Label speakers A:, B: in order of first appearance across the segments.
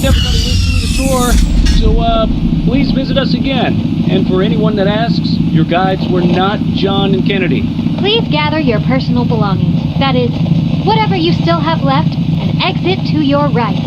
A: thanked everybody listening to the tour, so please visit us again. And for anyone that asks, your guides were not John and Kennedy.
B: Please gather your personal belongings. That is, whatever you still have left, and exit to your right.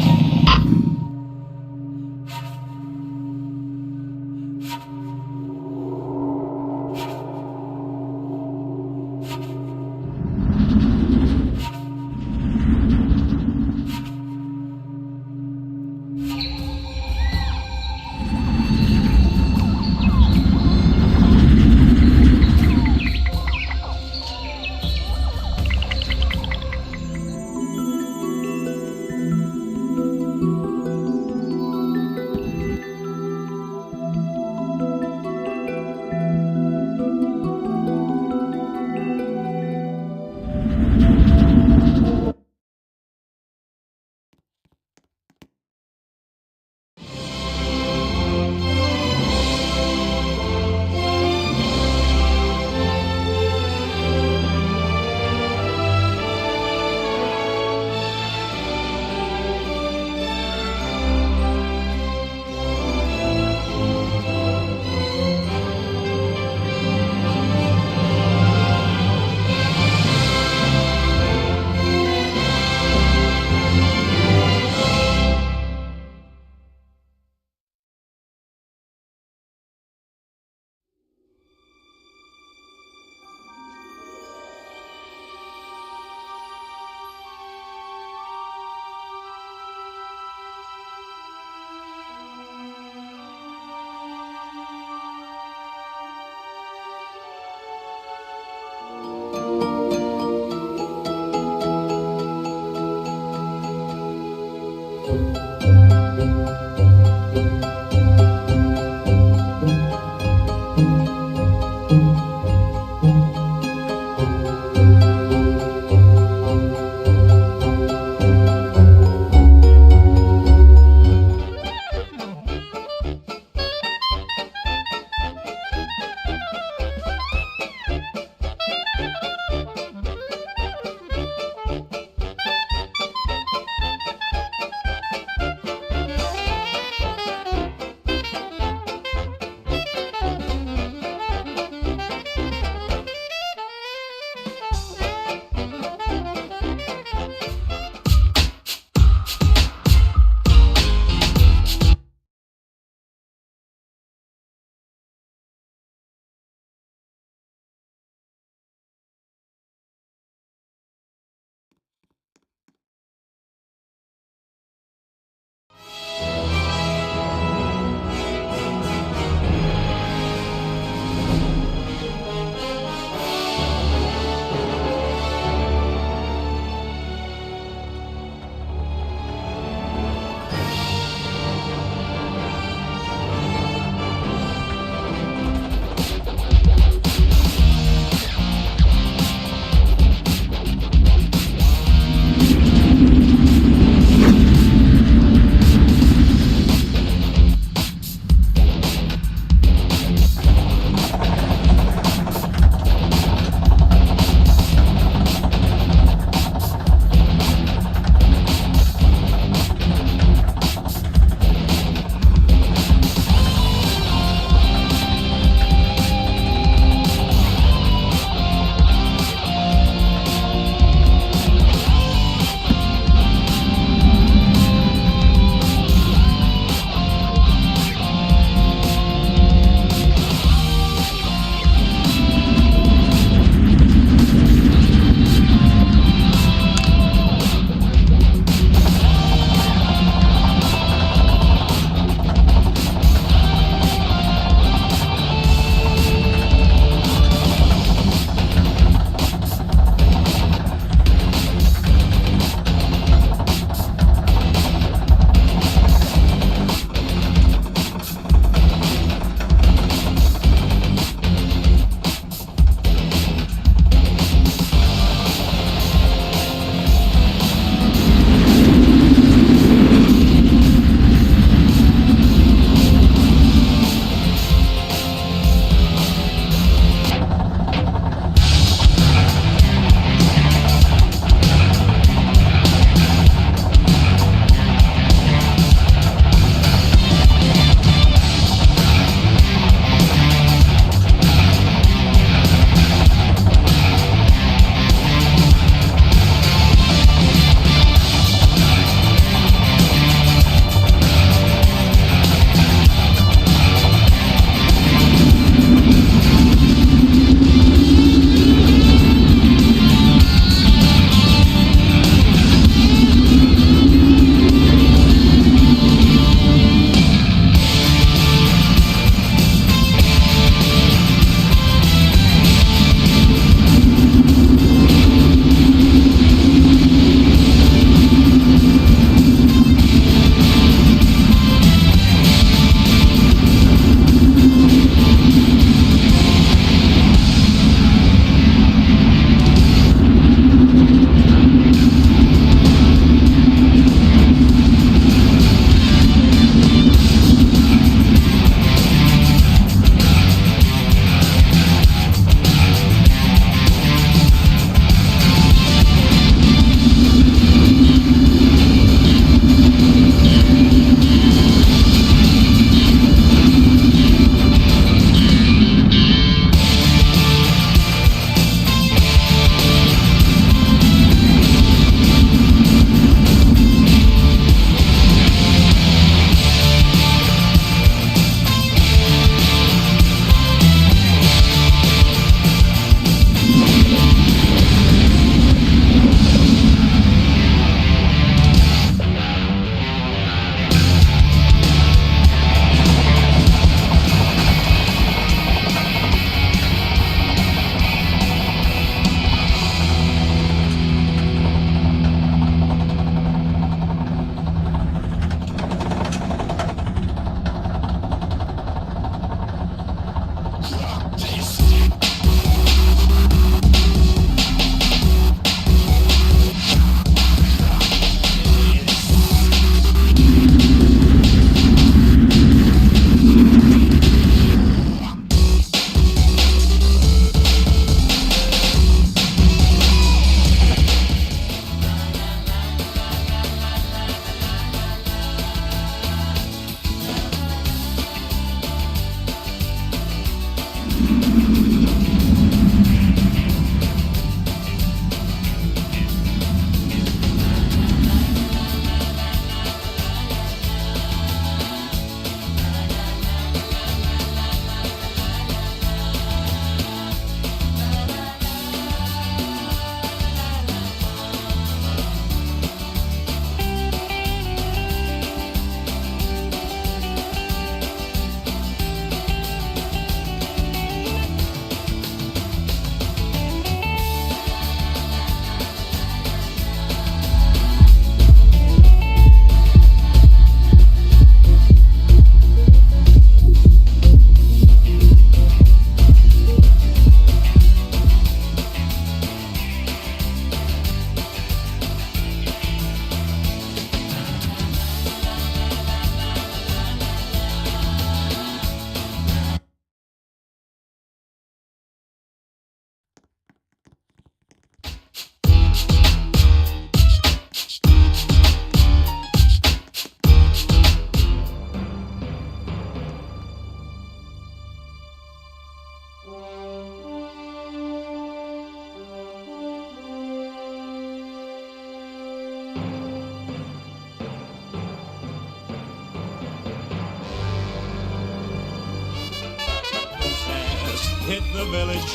C: Hit the village,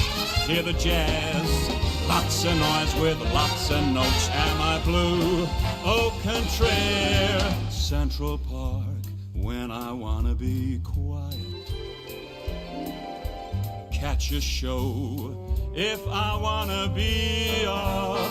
C: hear the jazz. Lots of noise with lots of notes. Am I blue? Au contraire. Central Park, when I wanna be quiet. Catch a show if I wanna be up.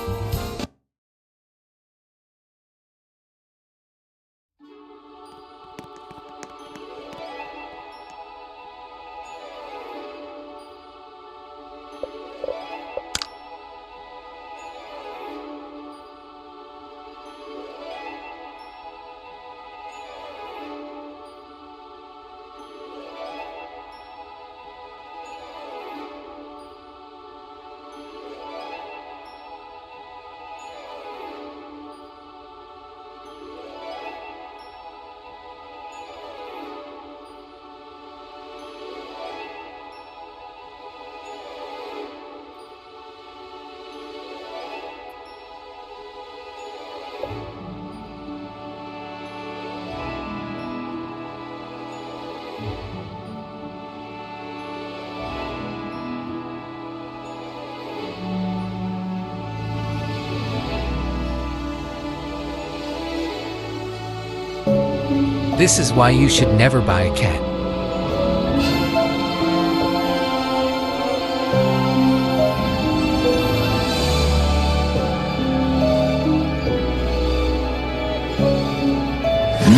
D: This is why you should never buy a cat.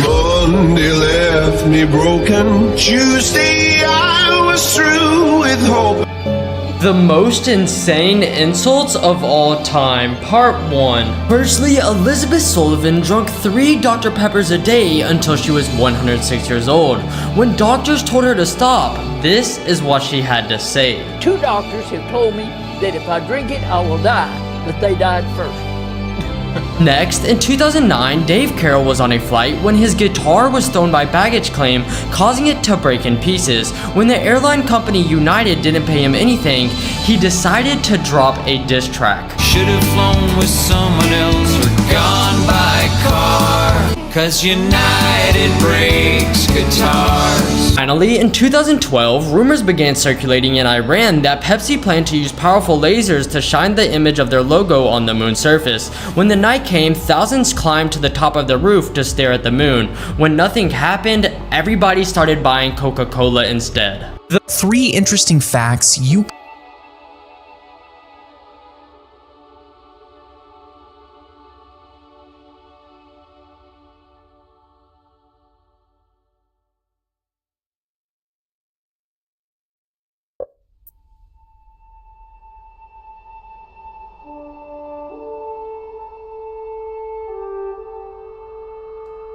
E: Monday left me broken. Tuesday I was through with hope.
F: The most insane insults of all time, Part 1. Firstly, Elizabeth Sullivan drank 3 Dr. Peppers a day until she was 106 years old. When doctors told her to stop, this is what she had to say.
G: 2 doctors have told me that if I drink it, I will die, but they died first.
F: Next, in 2009, Dave Carroll was on a flight when his guitar was thrown by baggage claim, causing it to break in pieces. When the airline company United didn't pay him anything, he decided to drop a diss track.
C: Should've flown with someone else or gone by car. Cause United breaks guitars.
F: Finally, in 2012, rumors began circulating in Iran that Pepsi planned to use powerful lasers to shine the image of their logo on the moon's surface. When the night came, thousands climbed to the top of the roof to stare at the moon. When nothing happened, everybody started buying Coca-Cola instead.
H: The 3 interesting facts you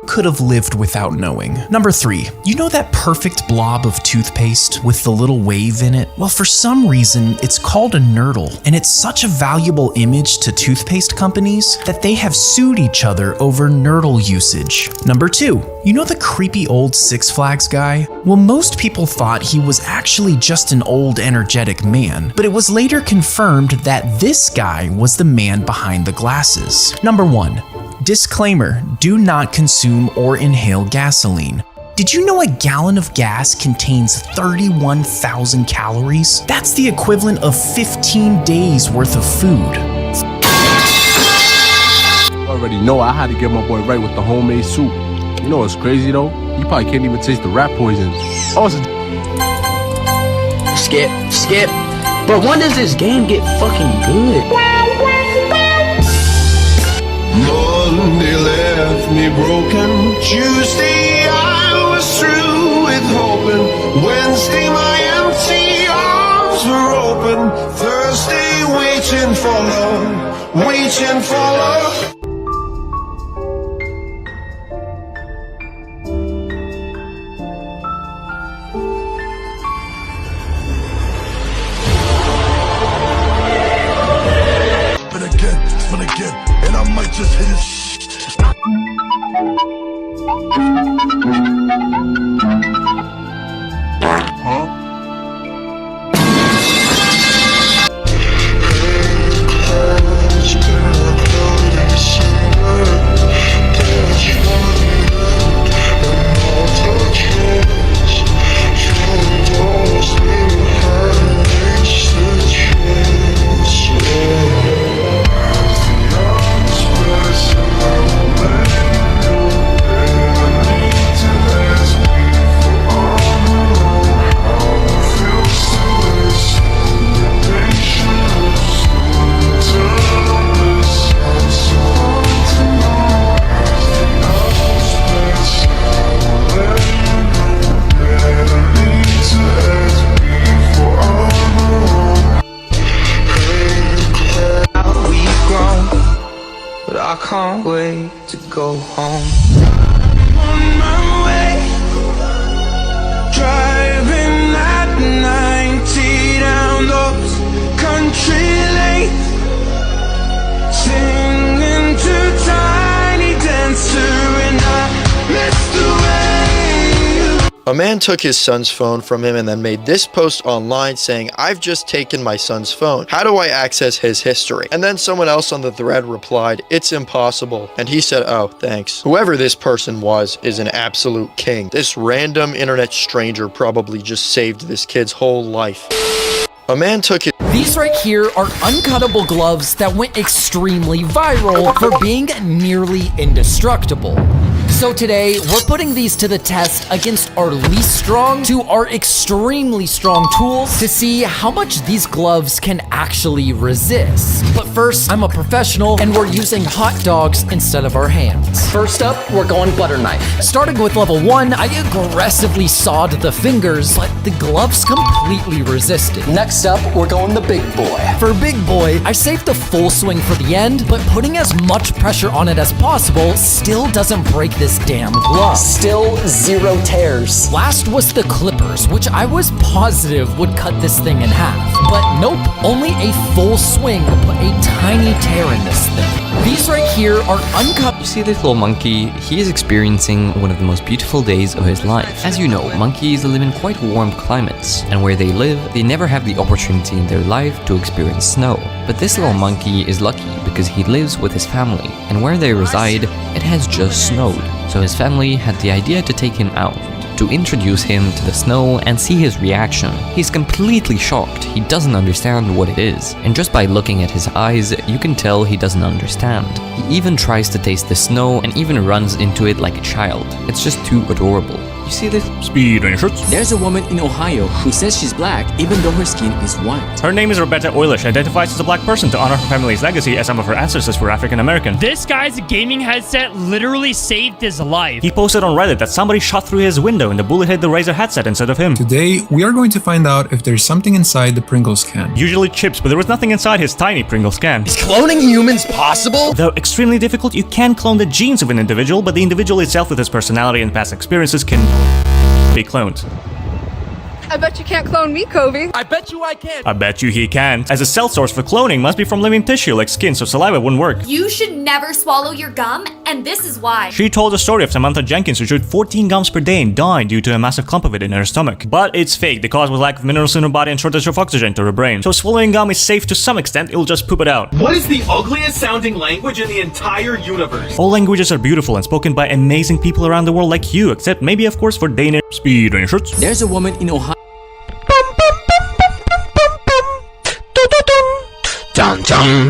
H: could have lived without knowing. Number 3, you know that perfect blob of toothpaste with the little wave in it? Well, for some reason, it's called a nurdle, and it's such a valuable image to toothpaste companies that they have sued each other over nurdle usage. Number 2, you know the creepy old Six Flags guy? Well, most people thought he was actually just an old energetic man, but it was later confirmed that this guy was the man behind the glasses. Number 1, disclaimer, do not consume or inhale gasoline. Did you know a gallon of gas contains 31,000 calories? That's the equivalent of 15 days worth of food.
I: Already know I had to get my boy right with the homemade soup. You know what's crazy though? You probably can't even taste the rat poison. Oh,
G: Skip. But when does this game get fucking good?
E: Monday left me broken. Tuesday I was through with hoping. Wednesday my empty arms were open. Thursday waiting for love. But again, and I might just hit it. Huh? I can't wait to go home. On my way, driving at 90 down those country lanes, singing to Tiny Dancer, and I miss the way.
J: A man took his son's phone from him and then made this post online saying, "I've just taken my son's phone. How do I access his history?" And then someone else on the thread replied, "It's impossible." And he said, "Oh, thanks." Whoever this person was is an absolute king. This random internet stranger probably just saved this kid's whole life. A man took his...
K: These right here are uncuttable gloves that went extremely viral for being nearly indestructible. So today, we're putting these to the test against our least strong to our extremely strong tools to see how much these gloves can actually resist. But first, I'm a professional and we're using hot dogs instead of our hands. First up, we're going butter knife. Starting with level 1, I aggressively sawed the fingers, but the gloves completely resisted. Next up, we're going the big boy. For big boy, I saved the full swing for the end, but putting as much pressure on it as possible still doesn't break this damn glove. Still 0 tears. Last was the clippers, which I was positive would cut this thing in half. But nope, only a full swing will put a tiny tear in this thing. These right here are uncut.
L: You see this little monkey, he is experiencing one of the most beautiful days of his life. As you know, monkeys live in quite warm climates, and where they live, they never have the opportunity in their life to experience snow. But this little monkey is lucky because he lives with his family, and where they reside, it has just snowed. So his family had the idea to take him out, to introduce him to the snow and see his reaction. He's completely shocked, he doesn't understand what it is, and just by looking at his eyes, you can tell he doesn't understand. He even tries to taste the snow and even runs into it like a child. It's just too adorable. You see this?
M: Speed Rangers.
N: There's a woman in Ohio who says she's black even though her skin is white.
M: Her name is Rebecca Eilish, identifies as a black person to honor her family's legacy as some of her ancestors were African American.
O: This guy's gaming headset literally saved his life.
M: He posted on Reddit that somebody shot through his window and the bullet hit the Razer headset instead of him.
P: Today, we are going to find out if there's something inside the Pringles can.
M: Usually chips, but there was nothing inside his tiny Pringles can.
K: Is cloning humans possible?
M: Though extremely difficult, you can clone the genes of an individual, but the individual itself with his personality and past experiences can be cloned.
Q: I bet you can't clone me, Kobe.
K: I bet you I can.
M: I bet you he can, as a cell source for cloning must be from living tissue like skin, so saliva wouldn't work.
R: You should never swallow your gum, and this is why.
M: She told the story of Samantha Jenkins who chewed 14 gums per day and died due to a massive clump of it in her stomach. But it's fake. The cause was lack of minerals in her body and shortage of oxygen to her brain. So swallowing gum is safe to some extent, it'll just poop it out.
S: What is the ugliest sounding language in the entire universe?
M: All languages are beautiful and spoken by amazing people around the world like you, except maybe of course for Danish. Speed Rangers.
N: There's a woman in Ohio.
E: Dun dun.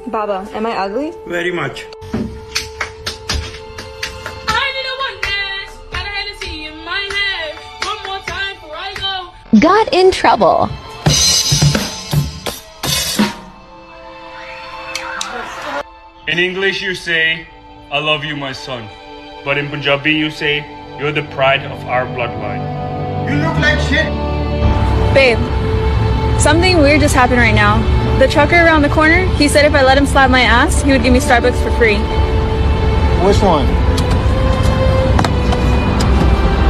Q: Baba, am I ugly?
E: Very much.
B: Got in trouble.
T: In English you say, "I love you, my son." But in Punjabi you say, "You're the pride of our bloodline."
E: You look like shit.
Q: Babe, something weird just happened right now. The trucker around the corner, he said if I let him slap my ass, he would give me Starbucks for free.
E: Which one?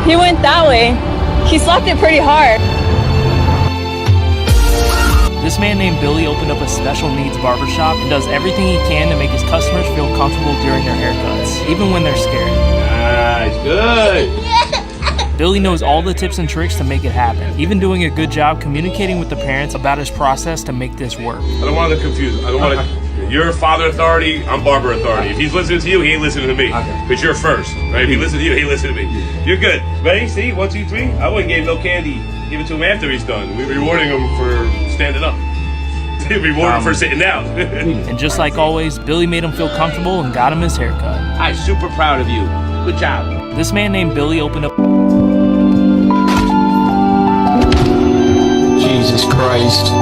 Q: He went that way. He slapped it pretty hard.
O: This man named Billy opened up a special needs barbershop and does everything he can to make his customers feel comfortable during their haircuts, even when they're scared.
S: Nice, good.
O: Billy knows all the tips and tricks to make it happen, even doing a good job communicating with the parents about his process to make this work.
S: I don't want to confuse. I don't want to. You're father authority, I'm barber authority. If he's listening to you, he ain't listening to me. Because you're first, right? If he listens to you, he listens to me. You're good. Ready? See? 1, 2, 3. I wouldn't give no candy. Give it to him after he's done. We're rewarding him for standing up. Reward him for sitting down.
O: And just like always, Billy made him feel comfortable and got him his haircut.
S: I'm super proud of you. Good job.
O: This man named Billy opened up...
E: Jesus Christ.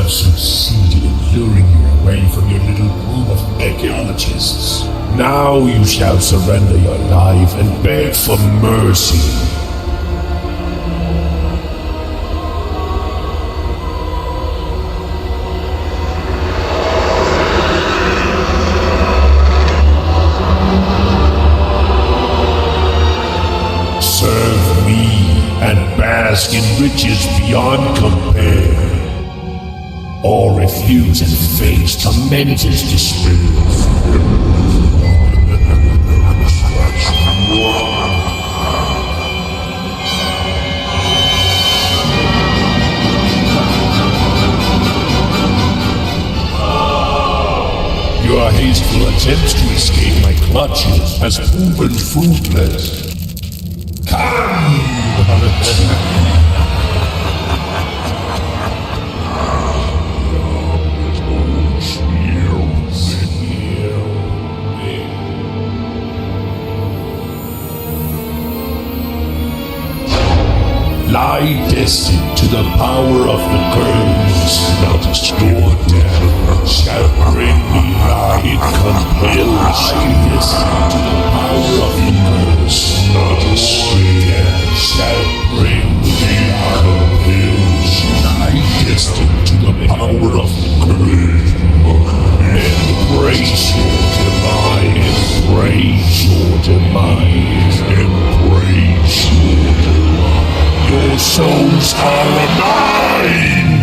U: have succeeded in luring you away from your little group of archaeologists. Now you shall surrender your life and beg for mercy. Serve me and bask in riches beyond compare, or refuse and face tremendous despair. Your hasteful attempts to escape my clutches has proven fruitless. Lie destined to the power of the curse, not a store death shall bring me light compels. Lie destined to the power of the curse, not a store death shall bring me light compels. Lie destined to the power of the curse. Embrace your demise, embrace your demise, embrace your demise. Your souls are mine!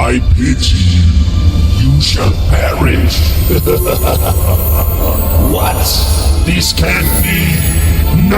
U: I pity you. You shall perish. What? This can't be. No!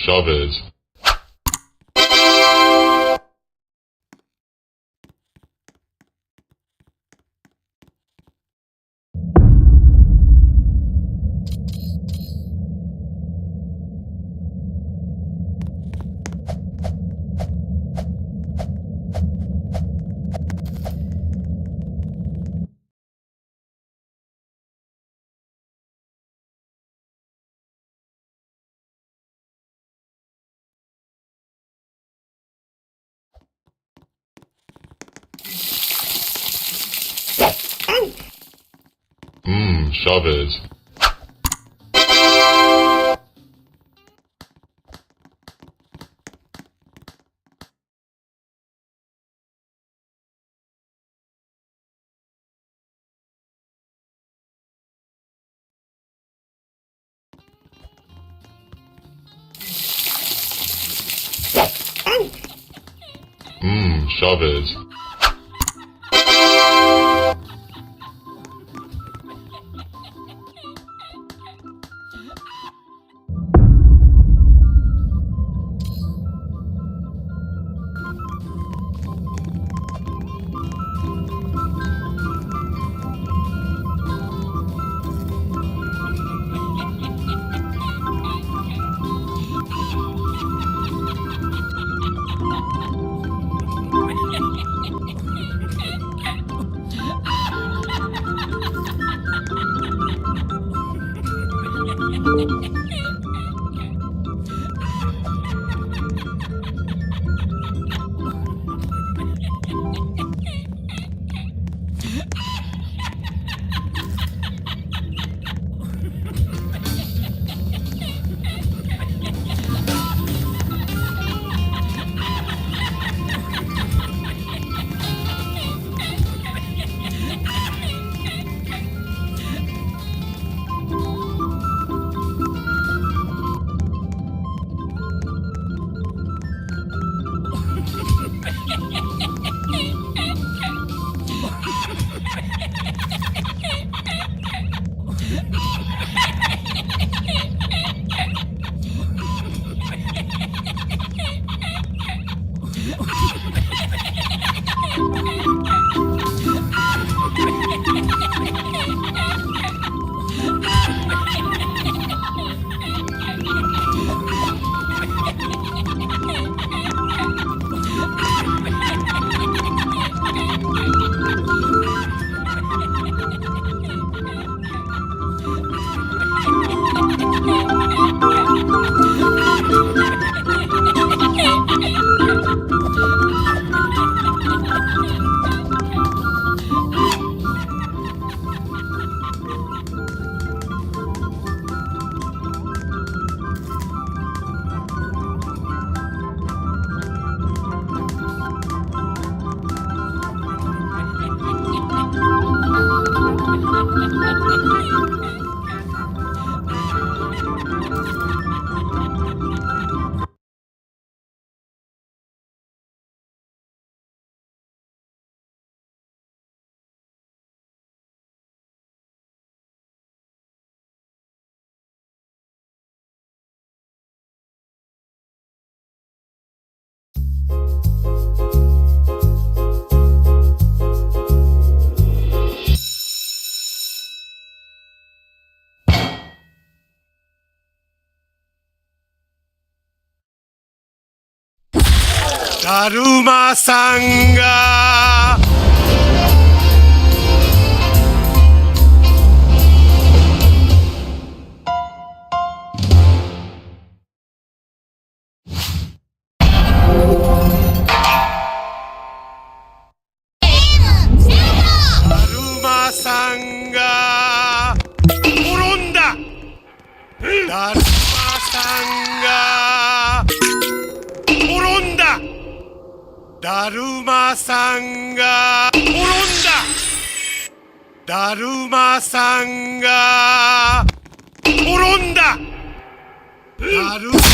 U: Chavez. Chavez. Chavez.
E: Daruma Sangha. Daruma Sangha. Urunda. Daruma Sangha. Urunda. Daruma Sangha. Urunda. Daruma Sangha. Urunda. Daruma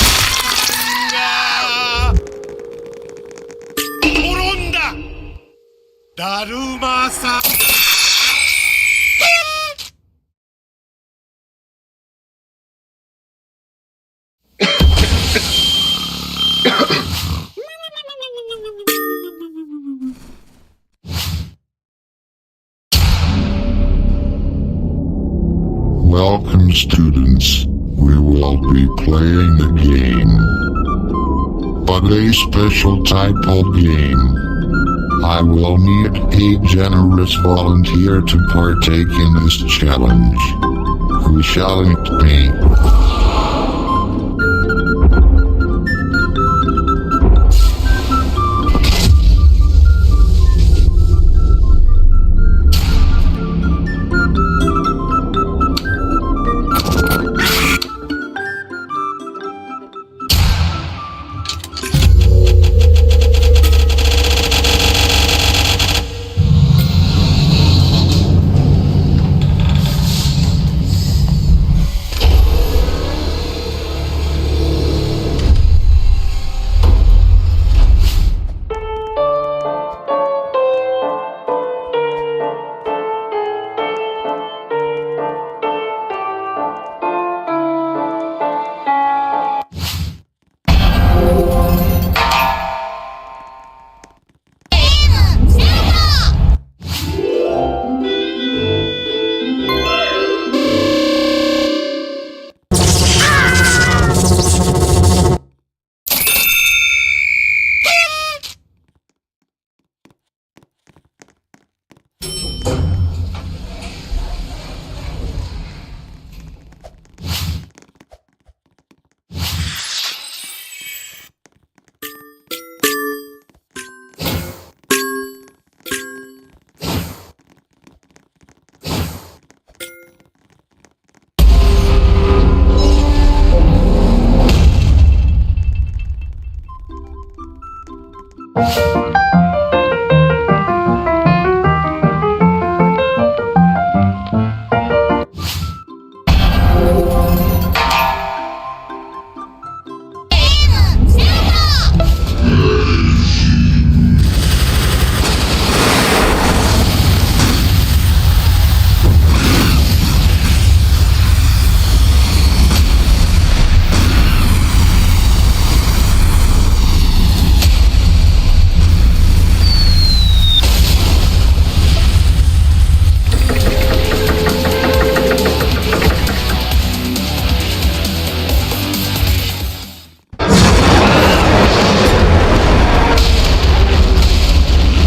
E: Sangha. Urunda. Daruma Sangha.
U: students, we will be playing a game. But a special type of game. I will need a generous volunteer to partake in this challenge. Who shall it be?